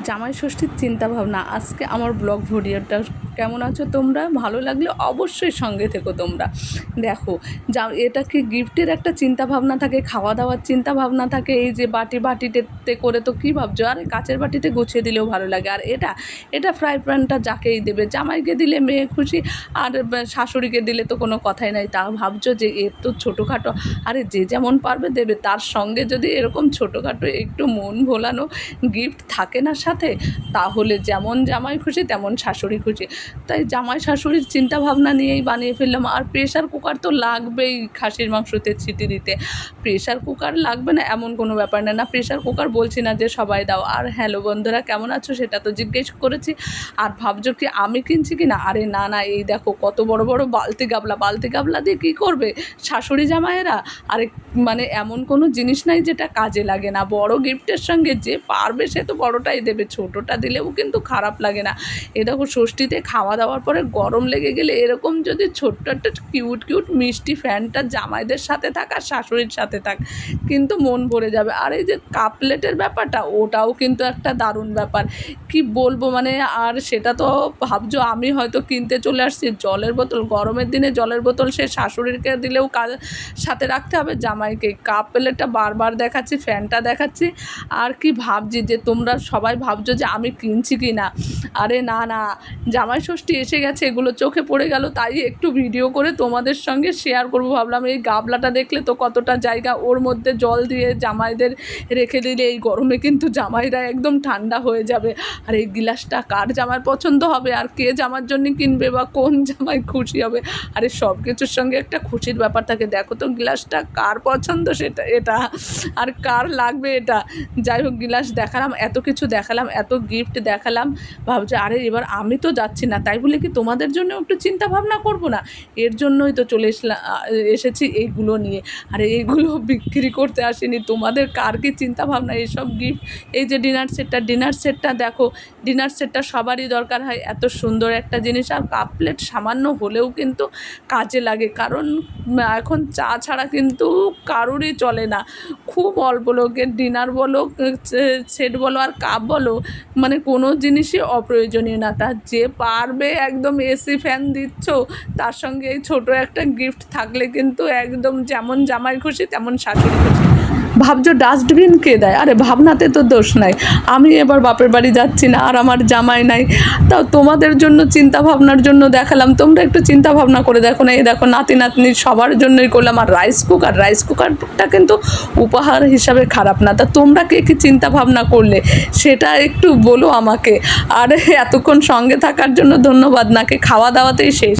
জামাই ষষ্ঠীর চিন্তাভাবনা। আজকে আমার ব্লগ ভিডিওটা কেমন আছো তোমরা? ভালো লাগলে অবশ্যই সঙ্গে থেকো তোমরা। দেখো, এটা কি গিফটের একটা চিন্তাভাবনা থাকে, খাওয়া দাওয়ার চিন্তাভাবনা থাকে। এই যে বাটিতে করে তো কী ভাবছো? আরে কাচের বাটিতে গুছিয়ে দিলেও ভালো লাগে। আর এটা ফ্রাই প্যানটা যাকেই দেবে, জামাইকে দিলে মেয়ে খুশি, আর শাশুড়িকে দিলে তো কোনো কথাই নাই। তা ভাবছো যে এর তো ছোটোখাটো, আরে যে যেমন পারবে দেবে। তার সঙ্গে যদি এরকম ছোটোখাটো একটু মন ভোলানো গিফট থাকে না সাথে, তাহলে যেমন জামাই খুশি তেমন শাশুড়ি খুশি। তাই জামাই শাশুড়ির চিন্তাভাবনা নিয়েই বানিয়ে ফেললাম। আর প্রেশার কুকার তো লাগবেই খাসির মাংসতে ছিটি দিতে। প্রেশার কুকার লাগবে না এমন কোনো ব্যাপার না। প্রেশার কুকার বলছি না যে সবাই দাও। আর হ্যালো বন্ধুরা, কেমন আছো সেটা তো জিজ্ঞেস করেছি। আর ভাবছো কি আমি কিনছি কি না? আরে না, এই দেখো কত বড় বড় বালতি গাবলা দিয়ে কী করবে শাশুড়ি জামাইয়েরা? আরে মানে এমন কোনো জিনিস নাই যেটা কাজে লাগে না। বড় গিফটের সঙ্গে যে পারবে সে তো বড়টাই দেবে, ছোটোটা দিলেও কিন্তু খারাপ লাগে না। এ দেখো, ষষ্ঠীতে খাওয়া দাওয়ার পরে গরম লেগে গেলে এরকম যদি ছোট্ট একটা কিউট মিষ্টি ফ্যানটা জামাইদের সাথে থাক আর শাশুড়ির সাথে থাক, কিন্তু মন ভরে যাবে। আর এই যে কাপলেটের ব্যাপারটা, ওটাও কিন্তু একটা দারুণ ব্যাপার, কি বলবো মানে। আর সেটা তো ভাবছো আমি হয়তো কিনতে চলে আসছি জলের বোতল, গরমের দিনে জলের বোতল সে শাশুড়িকে দিলেও সাথে রাখতে হবে, জামাইকে কাপ প্লেটটা বারবার দেখাচ্ছি, ফ্যানটা দেখাচ্ছি। আর কি ভাবছি যে তোমরা সবাই ভাবছো যে আমি কিনছি কি না। আরে না, জামাই ষষ্ঠী এসে গেছে, এগুলো চোখে পড়ে গেল, তাই একটু ভিডিও করে তোমাদের সঙ্গে শেয়ার করবো ভাবলাম। এই গাবলাটা দেখলে তো কতটা জায়গা, ওর মধ্যে জল দিয়ে জামাইদের রেখে দিলে এই গরমে কিন্তু জামাইরা একদম ঠান্ডা হয়ে যাবে। আর এই গিলাসটা কার জামাই পছন্দ হবে, আর কে জামার জন্য কিনবে, বা কোন জামাই খুশি হবে। আরে সব কিছুর সঙ্গে একটা খুশির ব্যাপার থাকে। দেখো তো গিলাসটা কার পছন্দ, এটা আর কার লাগবে এটা। যাই হোক, গিলাস দেখালাম, এত কিছু দেখালাম, এত গিফট দেখালাম। ভাবছি আরে এবার আমি তো যাচ্ছি না, তাই বলে কি তোমাদের জন্য একটু চিন্তা ভাবনা করবো না? এর জন্যই তো এসেছি এইগুলো নিয়ে। আর এইগুলো বিক্রি করতে আসিনি। তোমাদের কার কি চিন্তা ভাবনা এইসব গিফট? এই যে ডিনার সেটটা দেখো, ডিনার সেটটা সবারই দরকার হয়, এত সুন্দর একটা জিনিস। আর কাপ প্লেট সামান্য হলেও কিন্তু কাজে লাগে, কারণ এখন চা ছাড়া কিন্তু কারোরই চলে না। খুব অল্প লোকের ডিনার বলো, সেট বলো আর কাপ বলো, মানে কোনো জিনিসই অপ্রয়োজনীয় না। তা যে পারবে একদম এসি ফ্যান দিচ্ছ, তার সঙ্গে এই ছোটো একটা গিফট থাকলে কিন্তু একদম যেমন জামাই খুশি তেমন শাশুড়ি খুশি। ভাবছো ডাস্টবিন কে দেয়? আরে ভাবনাতে তো দোষ নাই। আমি এবার বাপের বাড়ি যাচ্ছি না, আর আমার জামাই নাই, তাও তোমাদের জন্য চিন্তা ভাবনার জন্য দেখালাম। তোমরা একটু চিন্তা ভাবনা করে দেখো না। এই দেখো, নাতি নাতনি সবার জন্যই করলাম। আর রাইস কুকারটা কিন্তু উপহার হিসাবে খারাপ না। তা তোমরা কে কি চিন্তা ভাবনা করলে সেটা একটু বলো আমাকে। আর এতক্ষণ সঙ্গে থাকার জন্য ধন্যবাদ। নাকি খাওয়া দাওয়াতেই শেষ।